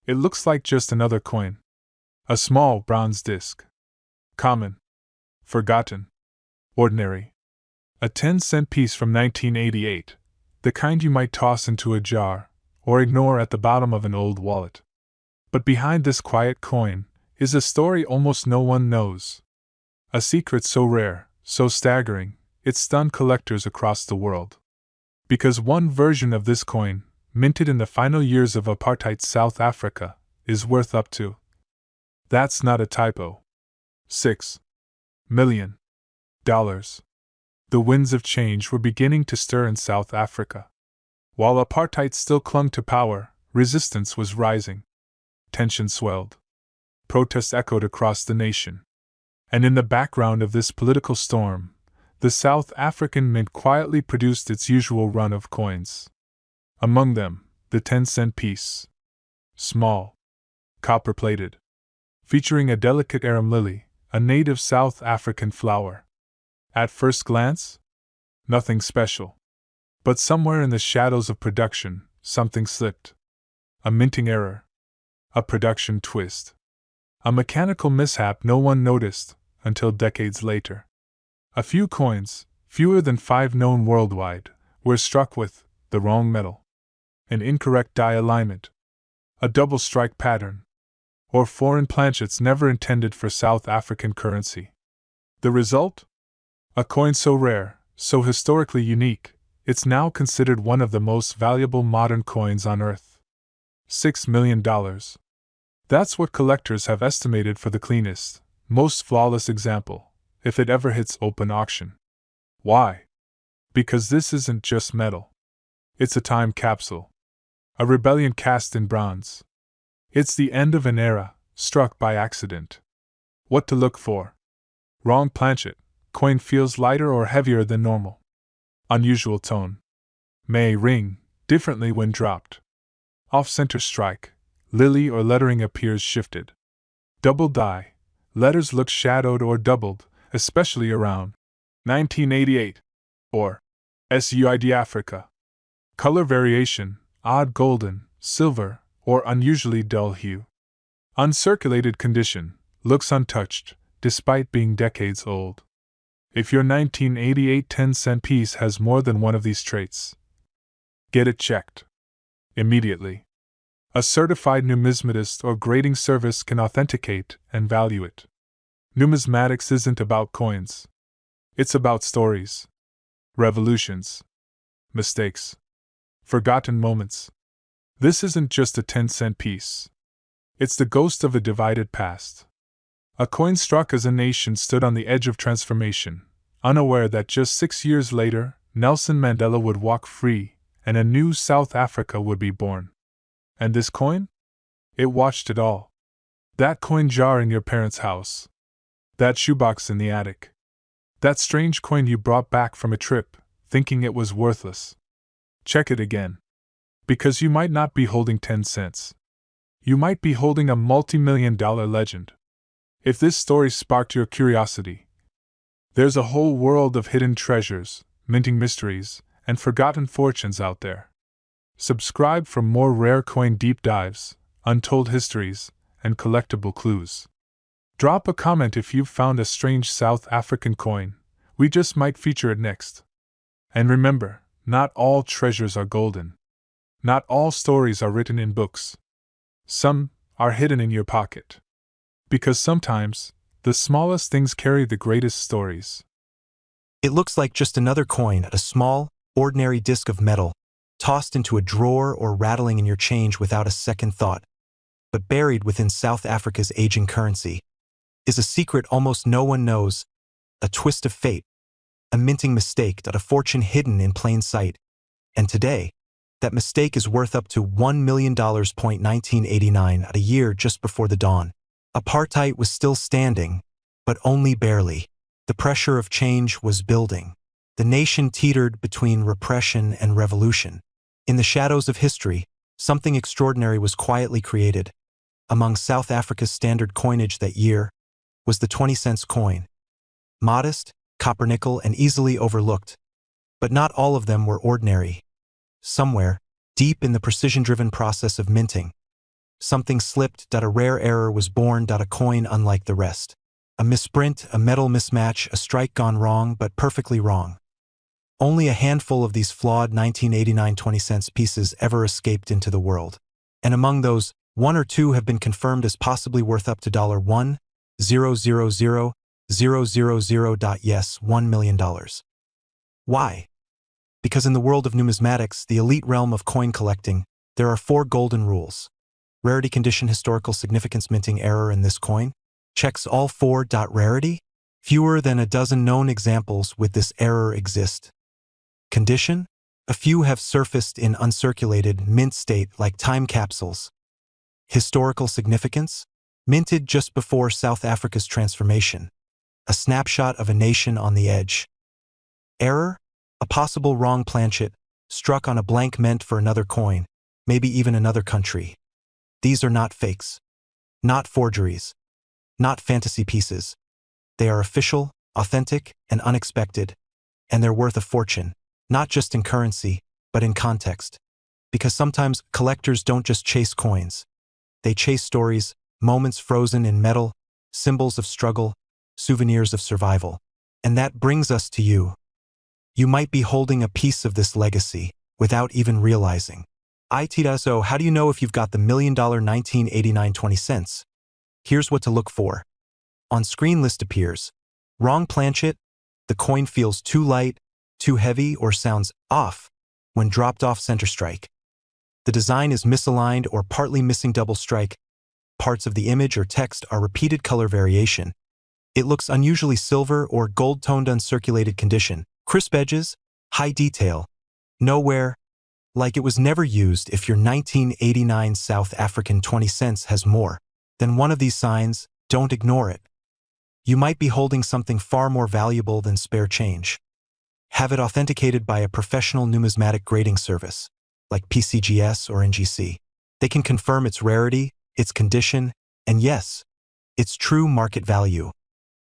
It looks like just another coin. A small bronze disc. Common. Forgotten. Ordinary. A 10-cent piece from 1988, the kind you might toss into a jar or ignore at the bottom of an old wallet. But behind this quiet coin is a story almost no one knows. A secret so rare, so staggering, it stunned collectors across the world. Because one version of this coin, minted in the final years of apartheid South Africa, is worth up to. That's not a typo. $6 million. The winds of change were beginning to stir in South Africa. While apartheid still clung to power, resistance was rising. Tension swelled. Protests echoed across the nation. And in the background of this political storm, the South African Mint quietly produced its usual run of coins. Among them, the 10-cent piece. Small. Copper-plated. Featuring a delicate arum lily, a native South African flower. At first glance? Nothing special. But somewhere in the shadows of production, something slipped. A minting error. A production twist. A mechanical mishap no one noticed until decades later. A few coins, fewer than 5 known worldwide, were struck with the wrong metal. An incorrect die alignment. A double strike pattern. Or foreign planchets never intended for South African currency. The result? A coin so rare, so historically unique, it's now considered one of the most valuable modern coins on Earth. $6 million. That's what collectors have estimated for the cleanest, most flawless example, if it ever hits open auction. Why? Because this isn't just metal. It's a time capsule. A rebellion cast in bronze. It's the end of an era, struck by accident. What to look for? Wrong planchet. Coin feels lighter or heavier than normal. Unusual tone. May ring differently when dropped. Off-center strike. Lily or lettering appears shifted. Double die. Letters look shadowed or doubled, especially around 1988 or SUID Africa. Color variation, odd golden, silver, or unusually dull hue. Uncirculated condition, looks untouched, despite being decades old. If your 1988 10-cent piece has more than one of these traits, get it checked immediately. A certified numismatist or grading service can authenticate and value it. Numismatics isn't about coins. It's about stories, revolutions, mistakes, forgotten moments. This isn't just a 10-cent piece. It's the ghost of a divided past. A coin struck as a nation stood on the edge of transformation, unaware that just 6 years later, Nelson Mandela would walk free, and a new South Africa would be born. And this coin? It watched it all. That coin jar in your parents' house. That shoebox in the attic. That strange coin you brought back from a trip, thinking it was worthless. Check it again. Because you might not be holding 10 cents. You might be holding a multi-million-dollar legend. If this story sparked your curiosity, there's a whole world of hidden treasures, minting mysteries, and forgotten fortunes out there. Subscribe for more rare coin deep dives, untold histories, and collectible clues. Drop a comment if you've found a strange South African coin. We just might feature it next. And remember, not all treasures are golden. Not all stories are written in books. Some are hidden in your pocket. Because sometimes, the smallest things carry the greatest stories. It looks like just another coin, a small, ordinary disc of metal, tossed into a drawer or rattling in your change without a second thought. But buried within South Africa's aging currency is a secret almost no one knows, a twist of fate, a minting mistake, a fortune hidden in plain sight. And today, that mistake is worth up to $1 million. 1989, at a year just before the dawn. Apartheid was still standing, but only barely. The pressure of change was building. The nation teetered between repression and revolution. In the shadows of history, something extraordinary was quietly created. Among South Africa's standard coinage that year was the 20-cent coin. Modest, copper-nickel, and easily overlooked. But not all of them were ordinary. Somewhere, deep in the precision-driven process of minting, Something slipped. A rare error was born. A coin unlike the rest. A misprint, a metal mismatch, a strike gone wrong, but perfectly wrong. Only a handful of these flawed 1989 20-cent pieces ever escaped into the world. And among those, one or two have been confirmed as possibly worth up to $1,000,000. Yes, $1 million. Why? Because in the world of numismatics, the elite realm of coin collecting, there are 4 golden rules. Rarity, condition, historical significance, minting error, and this coin checks all 4. Rarity? Fewer than a dozen known examples with this error exist. Condition? A few have surfaced in uncirculated, mint state like time capsules. Historical significance? Minted just before South Africa's transformation. A snapshot of a nation on the edge. Error? A possible wrong planchet, struck on a blank meant for another coin, maybe even another country. These are not fakes. Not forgeries. Not fantasy pieces. They are official, authentic, and unexpected, and they're worth a fortune, not just in currency, but in context. Because sometimes collectors don't just chase coins. They chase stories, moments frozen in metal, symbols of struggle, souvenirs of survival. And that brings us to you. You might be holding a piece of this legacy without even realizing. So how do you know if you've got the $1 million 1989 20-cents? Here's what to look for. On screen list appears. Wrong planchet, the coin feels too light, too heavy, or sounds off when dropped off center strike. The design is misaligned or partly missing double strike. Parts of the image or text are repeated color variation. It looks unusually silver or gold-toned uncirculated condition. Crisp edges, high detail. Nowhere, like it was never used. If your 1989 South African 20-cents has more than one of these signs, don't ignore it. You might be holding something far more valuable than spare change. Have it authenticated by a professional numismatic grading service, like PCGS or NGC. They can confirm its rarity, its condition, and yes, its true market value.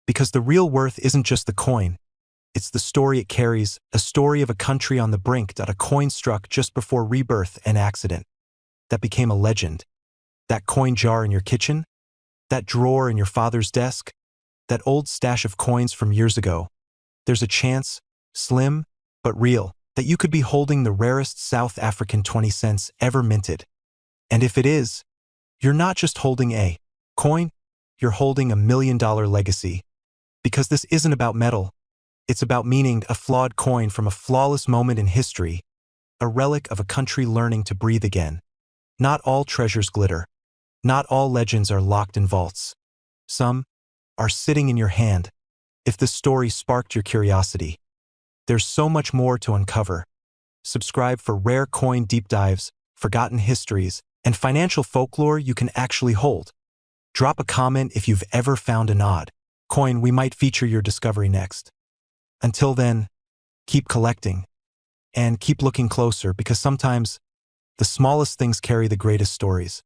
Because the real worth isn't just the coin, it's the story it carries, a story of a country on the brink. A coin struck just before rebirth and accident. That became a legend. That coin jar in your kitchen? That drawer in your father's desk? That old stash of coins from years ago? There's a chance, slim but real, that you could be holding the rarest South African 20-cents ever minted. And if it is, you're not just holding a coin, you're holding $1 million legacy. Because this isn't about metal, it's about meaning, a flawed coin from a flawless moment in history, a relic of a country learning to breathe again. Not all treasures glitter. Not all legends are locked in vaults. Some are sitting in your hand. If this story sparked your curiosity, there's so much more to uncover. Subscribe for rare coin deep dives, forgotten histories, and financial folklore you can actually hold. Drop a comment if you've ever found an odd coin. We might feature your discovery next. Until then, keep collecting and keep looking closer, because sometimes the smallest things carry the greatest stories.